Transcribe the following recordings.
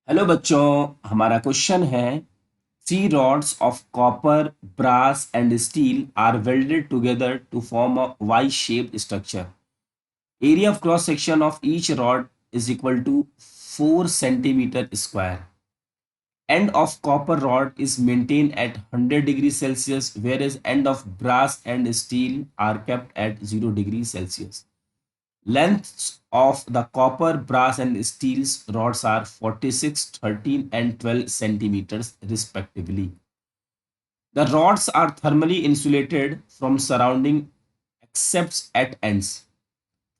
Hello बच्चों, हमारा question है three rods of copper, brass and steel are welded together to form a Y-shaped structure. Area of cross section of each rod is equal to 4 centimeter square. End of copper rod is maintained at 100 degrees Celsius, whereas end of brass and steel are kept at 0 degrees Celsius. Lengths of the copper, brass and steel's rods are 46, 13 and 12 centimeters respectively. The rods are thermally insulated from surrounding except at ends.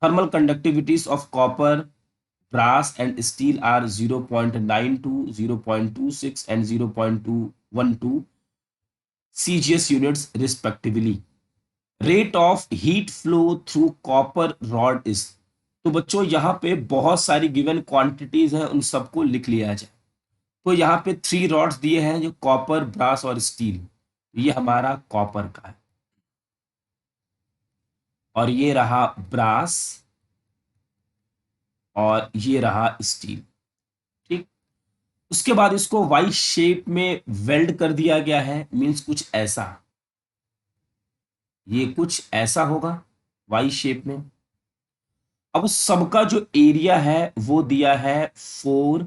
Thermal conductivities of copper, brass and steel are 0.92, 0.26 and 0.212 CGS units respectively. Rate of heat flow through copper rod is. तो बच्चों यहाँ पे बहुत सारी given quantities हैं, उन सबको लिख लिया जाए। तो यहाँ पे थ्री रॉड्स दिए हैं जो कॉपर, ब्रास और स्टील। ये हमारा कॉपर का है और ये रहा ब्रास और ये रहा स्टील। ठीक, उसके बाद इसको वाई शेप में वेल्ड कर दिया गया है, मीन्स कुछ ऐसा, ये कुछ ऐसा होगा वाई शेप में। अब सबका जो एरिया है वो दिया है 4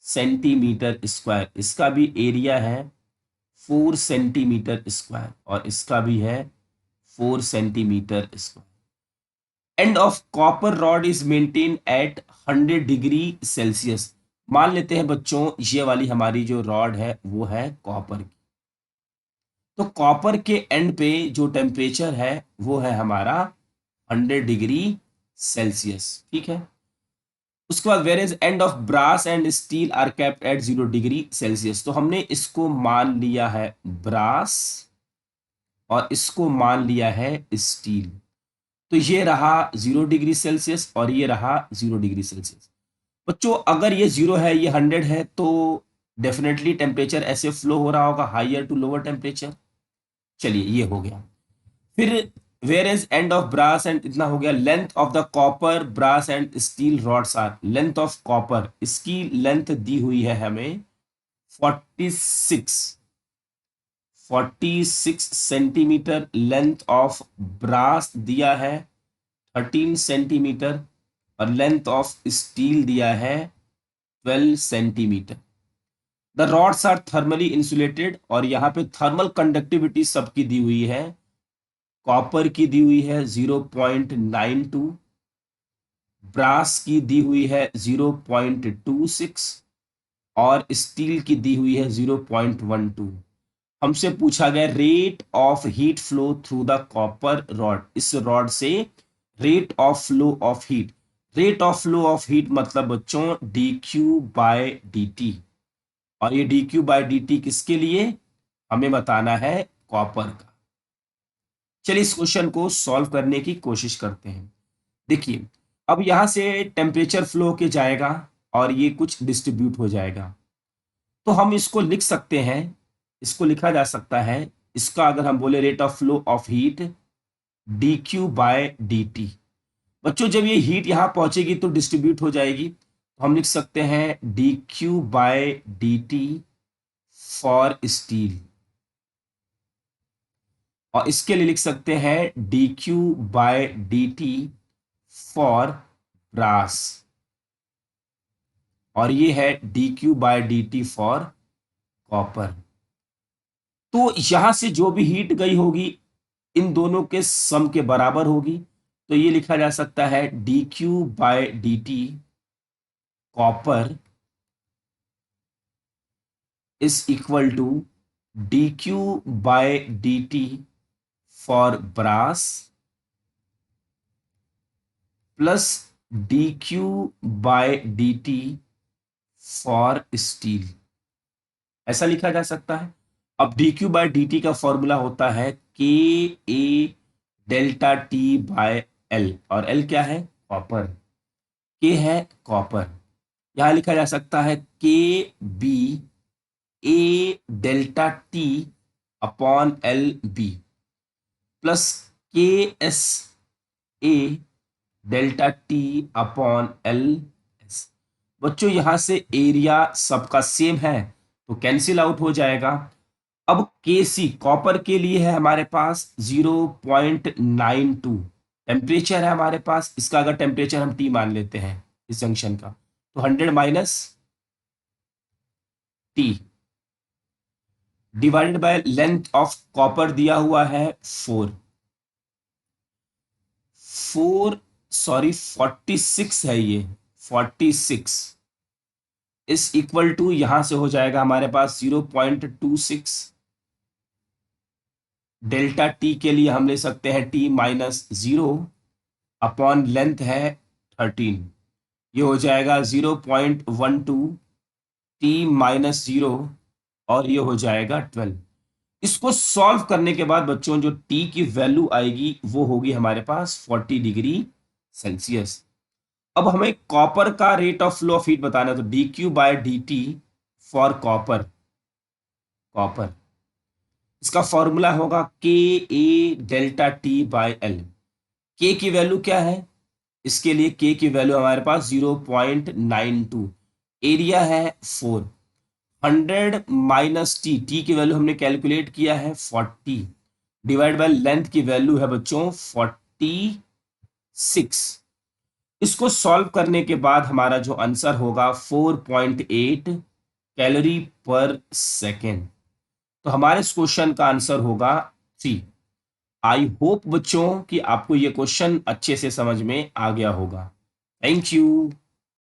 सेंटीमीटर स्क्वायर। इसका भी एरिया है 4 सेंटीमीटर स्क्वायर और इसका भी है 4 centimetre square. End of copper rod is maintain at 100 degree Celsius. मान लेते हैं बच्चों ये वाली हमारी जो रॉड है वो है कॉपर की। तो कॉपर के एंड पे जो टेम्परेचर है वो है हमारा 100 डिग्री सेल्सियस। ठीक है, उसके बाद where is end of brass and steel are kept at 0 degree Celsius. तो हमने इसको मान लिया है ब्रास और इसको मान लिया है स्टील। तो ये रहा 0 डिग्री सेल्सियस और ये रहा 0 डिग्री सेल्सियस। बच्चों अगर ये 0 है, ये 100 है, तो डेफिनेटली टेम्परेचर ऐसे फ्लो हो रहा होगा हाइयर टू लोअर टेम्परेचर। चलिए ये हो गया। फिर where is end of brass end, इतना हो गया। Length of the copper, brass and steel rods are, length of copper, इसकी लेंथ दी हुई है हमें 46 सेंटीमीटर। लेंथ ऑफ ब्रास दिया है 13 सेंटीमीटर और लेंथ ऑफ स्टील दिया है 12 centimetre. The rods are thermally insulated और यहाँ पे थर्मल कंडक्टिविटी सबकी दी हुई है। कॉपर की दी हुई है 0.92, ब्रास की दी हुई है 0.26 और स्टील की दी हुई है 0.12। हमसे पूछा गया rate of heat flow through the copper rod. इस रॉड से rate of flow of heat, rate of flow of heat मतलब बच्चों D Q by D T. और ये D Q by D T किसके लिए हमें बताना है, कॉपर का। चलिए इस क्वेश्चन को सॉल्व करने की कोशिश करते हैं। देखिए अब यहां से टेम्परेचर फ्लो के जाएगा और ये कुछ डिस्ट्रीब्यूट हो जाएगा। तो हम इसको लिख सकते हैं, इसको लिखा जा सकता है, इसका अगर हम बोले rate of flow of heat D Q by D T. बच्चों जब ये हीट यहां पहुंचेगी तो डिस्ट्रीब्यूट हो जाएगी, तो हम लिख सकते हैं D Q by D T for steel. और इसके लिए लिख सकते हैं D Q by D T for brass और ये है D Q by D T for copper. तो यहां से जो भी हीट गई होगी इन दोनों के सम के बराबर होगी। तो ये लिखा जा सकता है D Q by D T copper is equal to D Q by D T for brass plus D Q by D T for steel. ऐसा लिखा जा सकता है। अब D Q by D T का फॉर्मूला होता है K A delta T by L और एल क्या है, कॉपर। के है कॉपर, यहां लिखा जा सकता है K B A delta T upon L B plus K S A delta T upon L S. बच्चों यहां से एरिया सबका सेम है तो कैंसिल आउट हो जाएगा। अब केसी कॉपर के लिए है हमारे पास 0.92 टेम्परेचर है हमारे पास। इसका अगर टेम्परेचर हम टी मान लेते हैं इस जंक्शन का, तो 100 minus T divided by length of copper दिया हुआ है 46 है ये 46 इस इक्वल टू यहां से हो जाएगा हमारे पास 0.26 डेल्टा टी के लिए हम ले सकते हैं टी माइनस 0 अपॉन लेंथ है 13, ये हो जाएगा 0.12 टी माइनस 0 और ये हो जाएगा 12। इसको सॉल्व करने के बाद बच्चों जो टी की वैल्यू आएगी वो होगी हमारे पास 40 डिग्री सेल्सियस। अब हमें कॉपर का rate of flow of heat बताना है, तो D Q by D T for copper, copper इसका फॉर्मूला होगा K A delta T by L. K की वैल्यू क्या है, इसके लिए के की वैल्यू हमारे पास 0.92, एरिया है 4, 100 माइनस टी, टी की वैल्यू हमने कैलकुलेट किया है 40 डिवाइड बाय लेंथ की वैल्यू है बच्चों 46। इसको सॉल्व करने के बाद हमारा जो आंसर होगा 4.8 कैलोरी पर सेकेंड। तो हमारे इस क्वेश्चन का आंसर होगा 3। आई होप बच्चों कि आपको ये क्वेश्चन अच्छे से समझ में आ गया होगा। Thank you.